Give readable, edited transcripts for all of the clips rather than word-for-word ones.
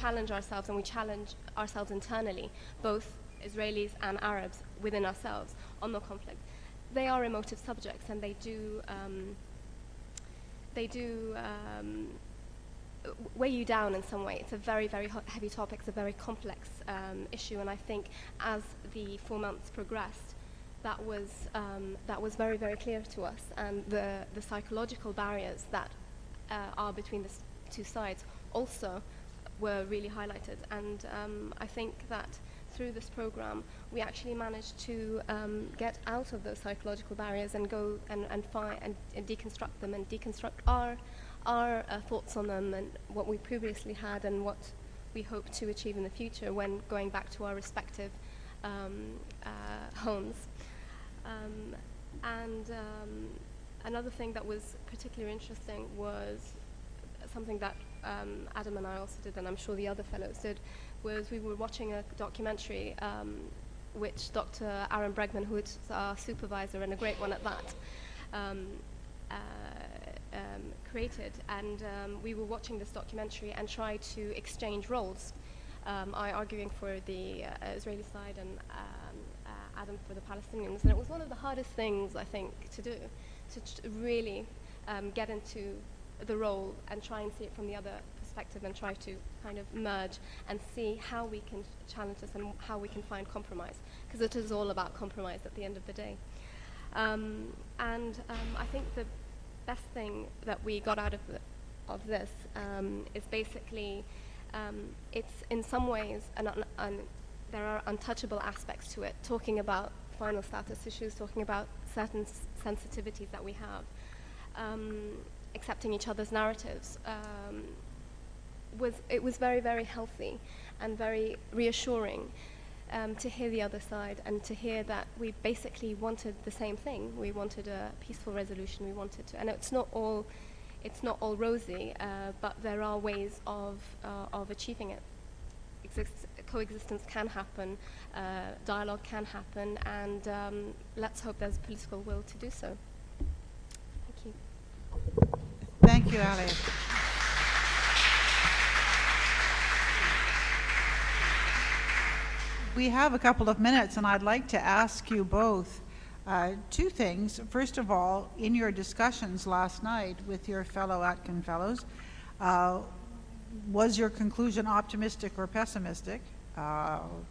challenge ourselves, and we challenge ourselves internally, both Israelis and Arabs within ourselves, on the conflict. They are emotive subjects, and they do weigh you down in some way. It's a very, very heavy topic. It's a very complex issue, and I think as the 4 months progressed, that was very, very clear to us, and the psychological barriers that are between the two sides also were really highlighted. And I think that through this program, we actually managed to get out of those psychological barriers and go and deconstruct them, and deconstruct our thoughts on them, and what we previously had, and what we hope to achieve in the future when going back to our respective homes. Another thing that was particularly interesting was something that Adam and I also did, and I'm sure the other fellows did, was we were watching a documentary which Dr. Aaron Bregman, who is our supervisor and a great one at that, created, and we were watching this documentary and tried to exchange roles. I arguing for the Israeli side, and Adam for the Palestinians, and it was one of the hardest things, I think, to do, to really get into the role and try and see it from the other perspective, and try to kind of merge and see how we can challenge this and how we can find compromise, because it is all about compromise at the end of the day. I think the best thing that we got out of this is basically it's in some ways there are untouchable aspects to it, talking about final status issues, talking about certain sensitivities that we have, accepting each other's narratives. It was very, very healthy and very reassuring to hear the other side, and to hear that we basically wanted the same thing. We wanted a peaceful resolution. We wanted to, and it's not all rosy, but there are ways of achieving it. Coexistence can happen, dialogue can happen, and let's hope there's political will to do so. Thank you. Thank you, Ali. We have a couple of minutes, and I'd like to ask you both two things. First of all, in your discussions last night with your fellow Atkin fellows, was your conclusion optimistic or pessimistic?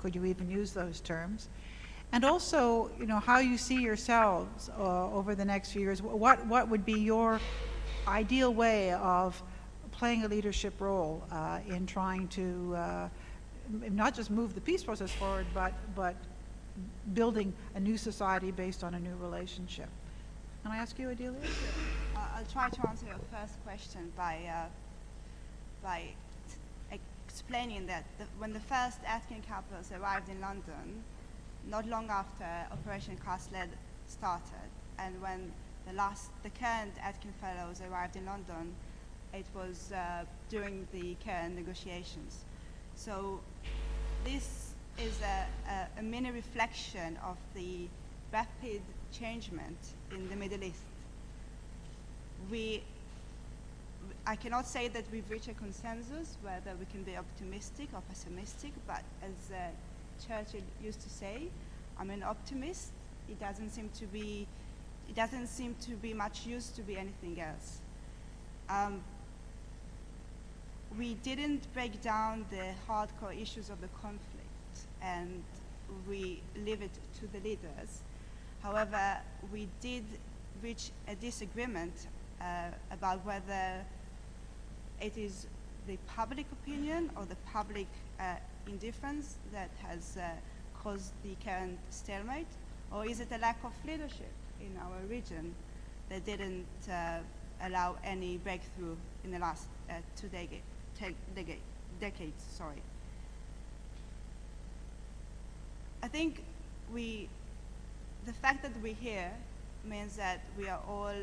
Could you even use those terms? And also, how you see yourselves over the next few years. What would be your ideal way of playing a leadership role in trying to not just move the peace process forward, but building a new society based on a new relationship? Can I ask you, Adelia? I'll try to answer your first question by explaining that when the first Atkin couples arrived in London, not long after Operation Cast Lead started, and when the current Atkin fellows arrived in London, it was during the current negotiations. So this is a mini reflection of the rapid changement in the Middle East. I cannot say that we've reached a consensus whether we can be optimistic or pessimistic, but as Churchill used to say, I'm an optimist. It doesn't seem to be much use to be anything else. We didn't break down the hardcore issues of the conflict, and we leave it to the leaders. However, we did reach a disagreement about whether it is the public opinion or the public indifference that has caused the current stalemate, or is it a lack of leadership in our region that didn't allow any breakthrough in the last 2 decades. Sorry. I think the fact that we're here means that we are all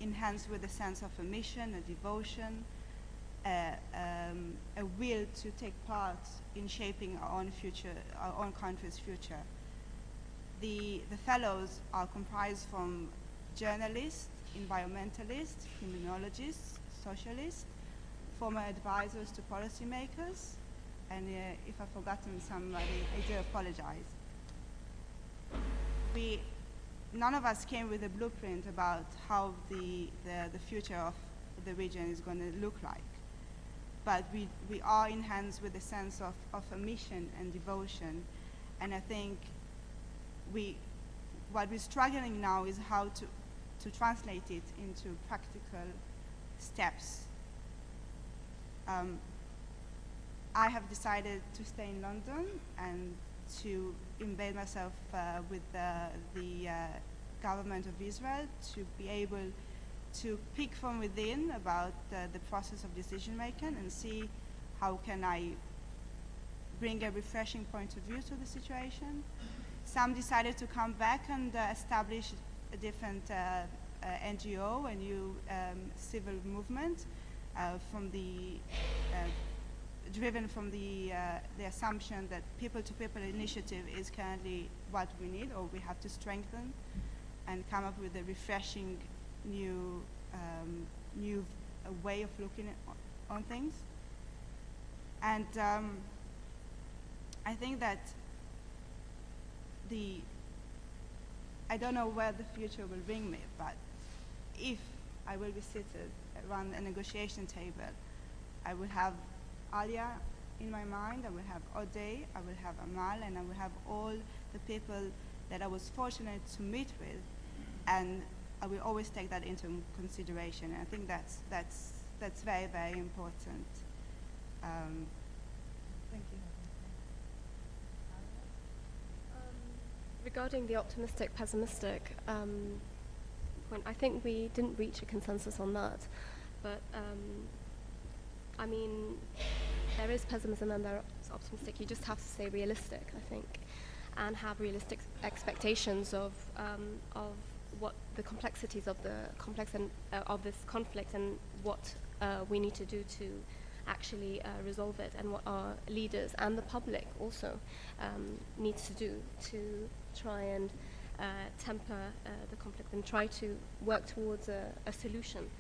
enhanced with a sense of a mission, a devotion, a will to take part in shaping our own future, our own country's future. The fellows are comprised from journalists, environmentalists, criminologists, socialists, former advisors to policymakers. And if I've forgotten somebody, I do apologize. None of us came with a blueprint about how the future of the region is going to look like. But we are in hands with a sense of a mission and devotion. And I think what we're struggling now is how to translate it into practical steps. I have decided to stay in London and to embed myself with the government of Israel, to be able to pick from within about the process of decision making and see how can I bring a refreshing point of view to the situation. Some decided to come back and establish a different NGO, a new civil movement driven from the assumption that people-to-people initiative is currently what we need, or we have to strengthen and come up with a refreshing new way of looking on things. And I think that I don't know where the future will bring me, but if I will be seated around a negotiation table, I will have Alia in my mind, I will have Odey, I will have Amal, and I will have all the people that I was fortunate to meet with, and I will always take that into consideration. And I think that's very, very important. Thank you. Regarding the optimistic, pessimistic point, I think we didn't reach a consensus on that. But I mean, there is pessimism and there is optimistic. You just have to stay realistic, I think, and have realistic expectations of what the complexities of of this conflict and what we need to do to actually resolve it, and what our leaders and the public also needs to do to try and temper the conflict and try to work towards a solution.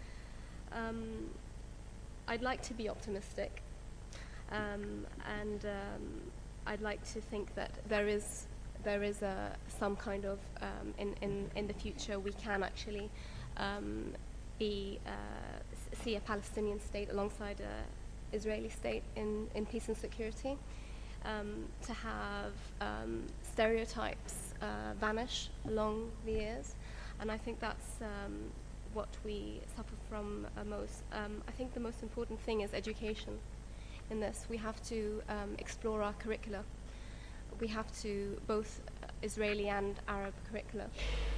I'd like to be optimistic, and I'd like to think that there is some kind of in the future we can actually see a Palestinian state alongside an Israeli state in peace and security, to have stereotypes vanish along the years, and I think that's what we suffer from most. I think the most important thing is education in this. We have to explore our curricula. We have to both Israeli and Arab curricula,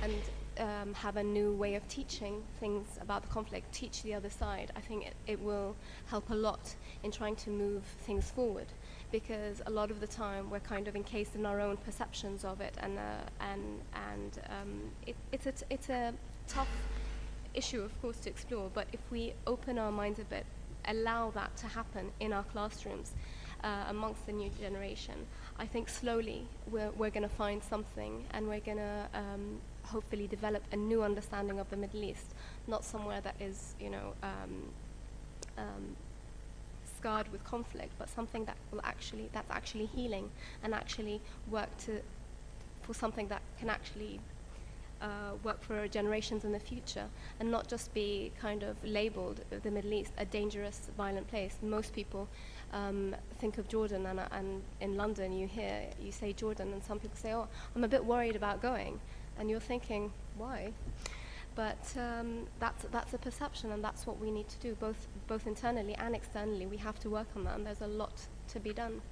and have a new way of teaching things about the conflict, teach the other side. I think it will help a lot in trying to move things forward, because a lot of the time we're kind of encased in our own perceptions of it, and it's a tough issue, of course, to explore. But if we open our minds a bit, allow that to happen in our classrooms amongst the new generation, I think slowly we're going to find something, and we're going to hopefully develop a new understanding of the Middle East, not somewhere that is, scarred with conflict, but something that's actually healing, and actually work for something that can actually work for generations in the future, and not just be kind of labeled the Middle East a dangerous, violent place. Most people think of Jordan, and in London you say Jordan, and some people say, oh, I'm a bit worried about going, and you're thinking, why? But that's a perception, and that's what we need to do, both internally and externally. We have to work on that, and there's a lot to be done.